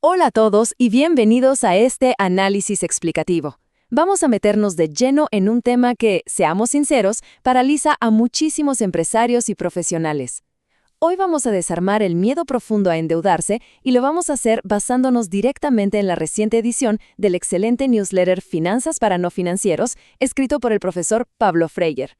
Hola a todos y bienvenidos a este análisis explicativo. Vamos a meternos de lleno en un tema que, seamos sinceros, paraliza a muchísimos empresarios y profesionales. Hoy vamos a desarmar el miedo profundo a endeudarse y lo vamos a hacer basándonos directamente en la reciente edición del excelente newsletter Finanzas para no financieros, escrito por el profesor Pablo Freyer.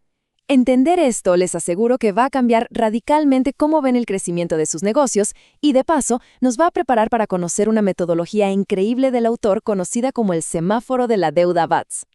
Entender esto les aseguro que va a cambiar radicalmente cómo ven el crecimiento de sus negocios y, de paso, nos va a preparar para conocer una metodología increíble del autor conocida como el semáforo de la deuda BATS.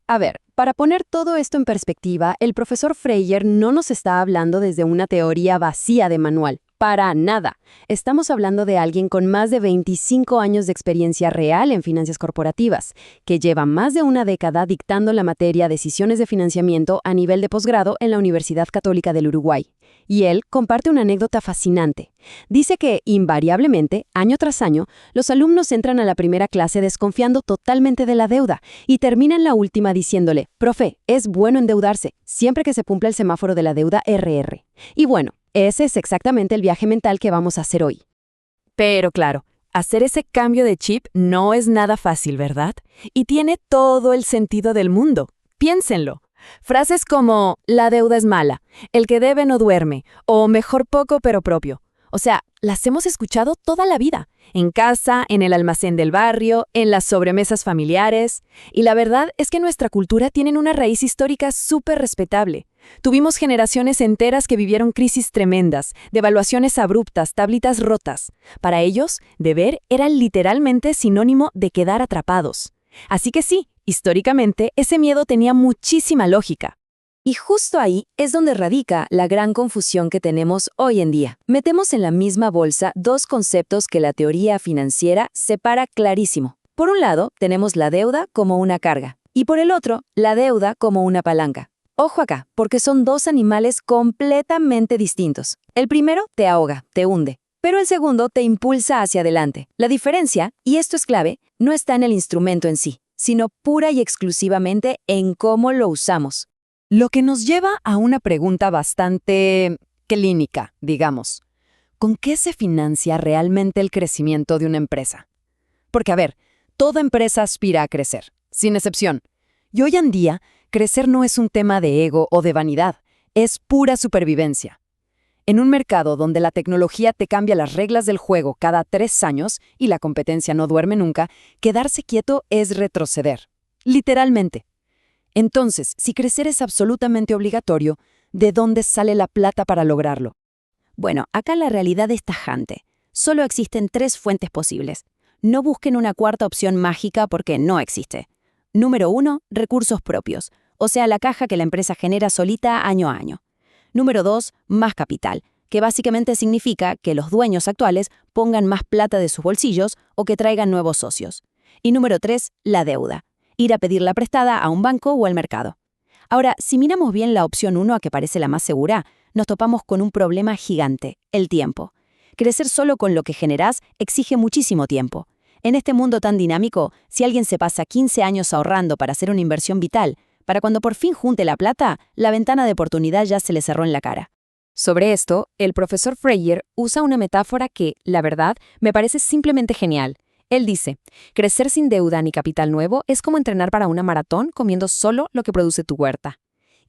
A ver, para poner todo esto en perspectiva, el profesor Freyer no nos está hablando desde una teoría vacía de manual. Para nada. Estamos hablando de alguien con más de 25 años de experiencia real en finanzas corporativas, que lleva más de una década dictando la materia Decisiones de Financiamiento a nivel de posgrado en la Universidad Católica del Uruguay. Y él comparte una anécdota fascinante. Dice que, invariablemente, año tras año, los alumnos entran a la primera clase desconfiando totalmente de la deuda y terminan la última diciéndole, «Profe, es bueno endeudarse, siempre que se cumpla el semáforo de la deuda RR». Y bueno, ese es exactamente el viaje mental que vamos a hacer hoy. Pero claro, hacer ese cambio de chip no es nada fácil, ¿verdad? Y tiene todo el sentido del mundo. Piénsenlo. Frases como, la deuda es mala, el que debe no duerme, o mejor poco pero propio. O sea, las hemos escuchado toda la vida, en casa, en el almacén del barrio, en las sobremesas familiares. Y la verdad es que nuestra cultura tiene una raíz histórica súper respetable. Tuvimos generaciones enteras que vivieron crisis tremendas, devaluaciones abruptas, tablitas rotas. Para ellos, deber era literalmente sinónimo de quedar atrapados. Así que sí, históricamente, ese miedo tenía muchísima lógica. Y justo ahí es donde radica la gran confusión que tenemos hoy en día. Metemos en la misma bolsa dos conceptos que la teoría financiera separa clarísimo. Por un lado, tenemos la deuda como una carga, y por el otro, la deuda como una palanca. Ojo acá, porque son dos animales completamente distintos. El primero te ahoga, te hunde, pero el segundo te impulsa hacia adelante. La diferencia, y esto es clave, no está en el instrumento en sí, sino pura y exclusivamente en cómo lo usamos. Lo que nos lleva a una pregunta bastante clínica, digamos. ¿Con qué se financia realmente el crecimiento de una empresa? Porque, a ver, toda empresa aspira a crecer, sin excepción. Y hoy en día, crecer no es un tema de ego o de vanidad, es pura supervivencia. En un mercado donde la tecnología te cambia las reglas del juego cada 3 años y la competencia no duerme nunca, quedarse quieto es retroceder. Literalmente. Entonces, si crecer es absolutamente obligatorio, ¿de dónde sale la plata para lograrlo? Bueno, acá la realidad es tajante. Solo existen 3 fuentes posibles. No busquen una cuarta opción mágica porque no existe. Número 1, recursos propios, o sea, la caja que la empresa genera solita año a año. Número 2, más capital, que básicamente significa que los dueños actuales pongan más plata de sus bolsillos o que traigan nuevos socios. Y número 3, la deuda. Ir a pedirla prestada a un banco o al mercado. Ahora, si miramos bien la opción 1, a que parece la más segura, nos topamos con un problema gigante, el tiempo. Crecer solo con lo que generás exige muchísimo tiempo. En este mundo tan dinámico, si alguien se pasa 15 años ahorrando para hacer una inversión vital, para cuando por fin junte la plata, la ventana de oportunidad ya se le cerró en la cara. Sobre esto, el profesor Freyer usa una metáfora que, la verdad, me parece simplemente genial. Él dice, crecer sin deuda ni capital nuevo es como entrenar para una maratón comiendo solo lo que produce tu huerta.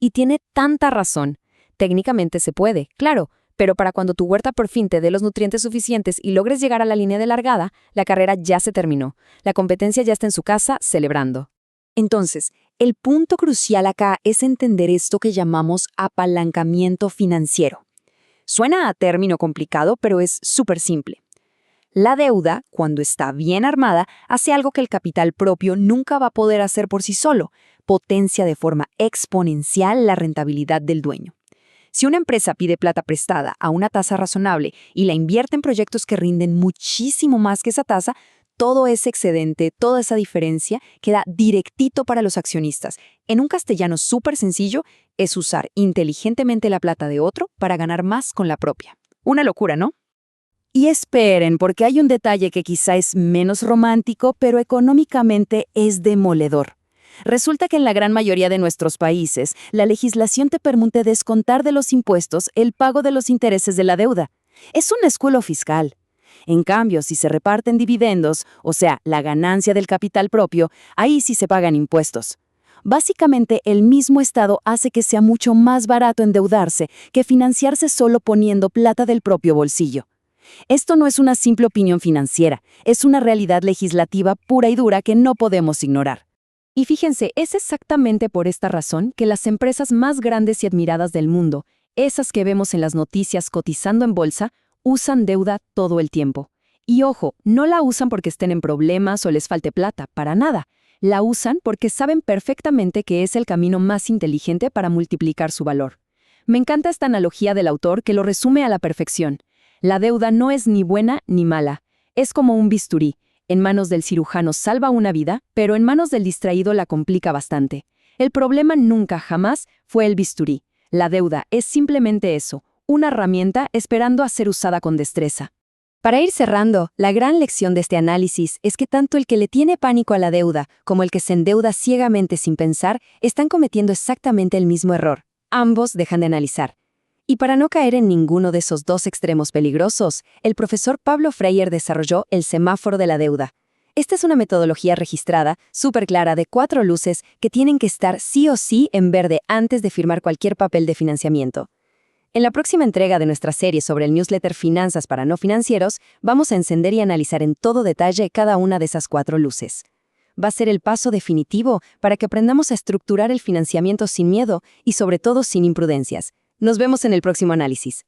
Y tiene tanta razón. Técnicamente se puede, claro, pero para cuando tu huerta por fin te dé los nutrientes suficientes y logres llegar a la línea de largada, la carrera ya se terminó. La competencia ya está en su casa celebrando. Entonces, el punto crucial acá es entender esto que llamamos apalancamiento financiero. Suena a término complicado, pero es súper simple. La deuda, cuando está bien armada, hace algo que el capital propio nunca va a poder hacer por sí solo, potencia de forma exponencial la rentabilidad del dueño. Si una empresa pide plata prestada a una tasa razonable y la invierte en proyectos que rinden muchísimo más que esa tasa, todo ese excedente, toda esa diferencia queda directito para los accionistas. En un castellano súper sencillo, es usar inteligentemente la plata de otro para ganar más con la propia. Una locura, ¿no? Y esperen, porque hay un detalle que quizá es menos romántico, pero económicamente es demoledor. Resulta que en la gran mayoría de nuestros países, la legislación te permite descontar de los impuestos el pago de los intereses de la deuda. Es un escudo fiscal. En cambio, si se reparten dividendos, o sea, la ganancia del capital propio, ahí sí se pagan impuestos. Básicamente, el mismo Estado hace que sea mucho más barato endeudarse que financiarse solo poniendo plata del propio bolsillo. Esto no es una simple opinión financiera, es una realidad legislativa pura y dura que no podemos ignorar. Y fíjense, es exactamente por esta razón que las empresas más grandes y admiradas del mundo, esas que vemos en las noticias cotizando en bolsa, usan deuda todo el tiempo. Y ojo, no la usan porque estén en problemas o les falte plata, para nada. La usan porque saben perfectamente que es el camino más inteligente para multiplicar su valor. Me encanta esta analogía del autor que lo resume a la perfección. La deuda no es ni buena ni mala. Es como un bisturí. En manos del cirujano salva una vida, pero en manos del distraído la complica bastante. El problema nunca, jamás, fue el bisturí. La deuda es simplemente eso, una herramienta esperando a ser usada con destreza. Para ir cerrando, la gran lección de este análisis es que tanto el que le tiene pánico a la deuda como el que se endeuda ciegamente sin pensar están cometiendo exactamente el mismo error. Ambos dejan de analizar. Y para no caer en ninguno de esos dos extremos peligrosos, el profesor Pablo Freire desarrolló el semáforo de la deuda. Esta es una metodología registrada, súper clara, de 4 luces que tienen que estar sí o sí en verde antes de firmar cualquier papel de financiamiento. En la próxima entrega de nuestra serie sobre el newsletter Finanzas para no financieros, vamos a encender y analizar en todo detalle cada una de esas 4 luces. Va a ser el paso definitivo para que aprendamos a estructurar el financiamiento sin miedo y sobre todo sin imprudencias. Nos vemos en el próximo análisis.